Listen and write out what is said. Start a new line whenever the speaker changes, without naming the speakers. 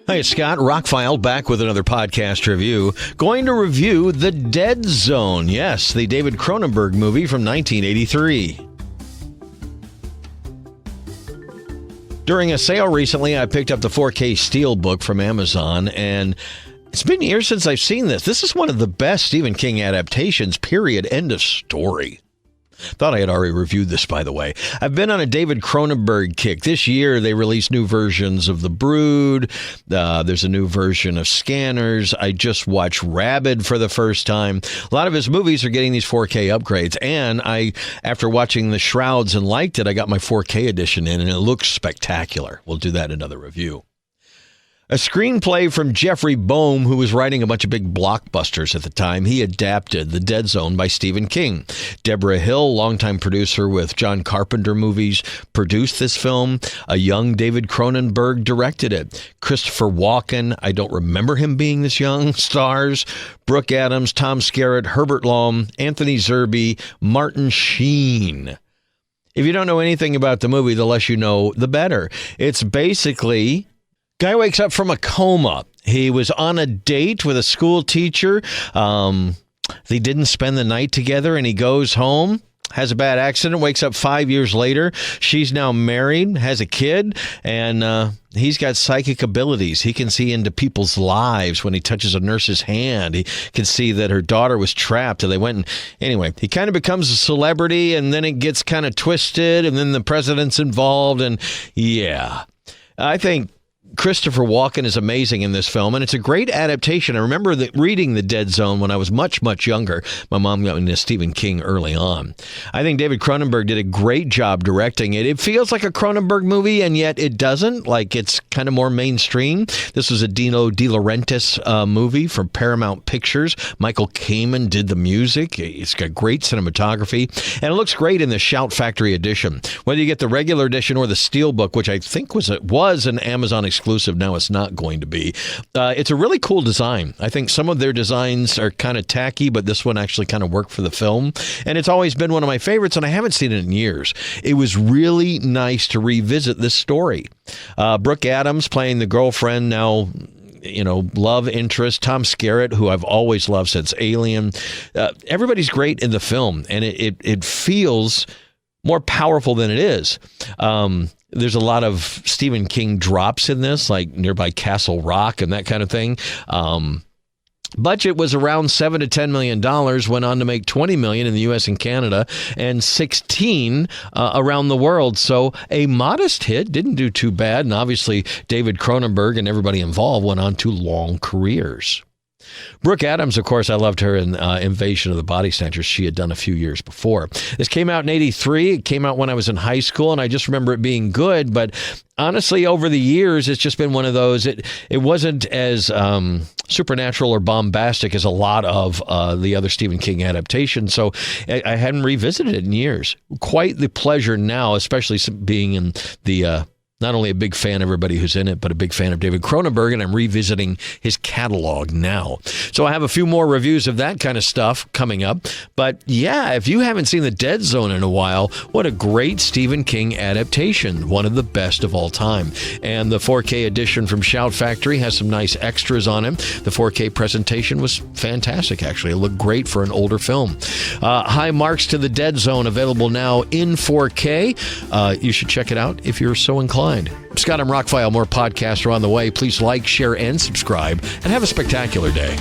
Hi, it's Scott, ROCKFILE, back with another podcast review. Going to review The Dead Zone. Yes, the David Cronenberg movie from 1983. During a sale recently, I picked up the 4K Steelbook from Amazon, and it's been years since I've seen this. This is one of the best Stephen King adaptations, period, end of story. Thought I had already reviewed this, by the way. I've been on a David Cronenberg kick. This year, they released new versions of The Brood. There's a new version of Scanners. I just watched Rabid for the first time. A lot of his movies are getting these 4K upgrades. And after watching The Shrouds and liked it, I got my 4K edition in, and it looks spectacular. We'll do that in another review. A screenplay from Jeffrey Boehm, who was writing a bunch of big blockbusters at the time. He adapted The Dead Zone by Stephen King. Deborah Hill, longtime producer with John Carpenter movies, produced this film. A young David Cronenberg directed it. Christopher Walken, I don't remember him being this young, stars. Brooke Adams, Tom Skerritt, Herbert Lom, Anthony Zerbe, Martin Sheen. If you don't know anything about the movie, the less you know, the better. It's basically... Guy wakes up from a coma. He was on a date with a school teacher. They didn't spend the night together, and he goes home, has a bad accident, wakes up 5 years later. She's now married, has a kid, and he's got psychic abilities. He can see into people's lives when he touches a nurse's hand. He can see that her daughter was trapped, and they went and... Anyway, he kind of becomes a celebrity, and then it gets kind of twisted, and then the president's involved, and yeah. I think Christopher Walken is amazing in this film, and it's a great adaptation. I remember reading The Dead Zone when I was much, much younger. My mom got into Stephen King early on. I think David Cronenberg did a great job directing it. It feels like a Cronenberg movie, and yet it doesn't. Like, it's kind of more mainstream. This was a Dino De Laurentiis movie from Paramount Pictures. Michael Kamen did the music. It's got great cinematography, and it looks great in the Shout Factory edition. Whether you get the regular edition or the Steelbook, which I think was an Amazon exclusive, now it's not going to be. It's a really cool design. I think some of their designs are kind of tacky, but this one actually kind of worked for the film. And it's always been one of my favorites, and I haven't seen it in years. It was really nice to revisit this story. Brooke Adams playing the girlfriend, now love interest. Tom Skerritt, who I've always loved since Alien. Everybody's great in the film, and it feels more powerful than it is. There's a lot of Stephen King drops in this, like nearby Castle Rock and that kind of thing. Budget was around $7 to $10 million, went on to make $20 million in the U.S. and Canada, and 16 around the world. So a modest hit, didn't do too bad. And obviously, David Cronenberg and everybody involved went on to long careers. Brooke Adams, of course, I loved her in Invasion of the Body Snatchers. She had done a few years before. This came out in 83. It came out when I was in high school, and I just remember it being good. But honestly, over the years, it's just been one of those. It wasn't as supernatural or bombastic as a lot of the other Stephen King adaptations. So I hadn't revisited it in years. Quite the pleasure now, especially being in the... not only a big fan of everybody who's in it, but a big fan of David Cronenberg, and I'm revisiting his catalog now. So I have a few more reviews of that kind of stuff coming up. But yeah, if you haven't seen The Dead Zone in a while, what a great Stephen King adaptation. One of the best of all time. And the 4K edition from Shout Factory has some nice extras on it. The 4K presentation was fantastic, actually. It looked great for an older film. High marks to The Dead Zone, available now in 4K. You should check it out if you're so inclined. Scott, I'm ROCKFILE. More podcasts are on the way. Please like, share, and subscribe, and have a spectacular day.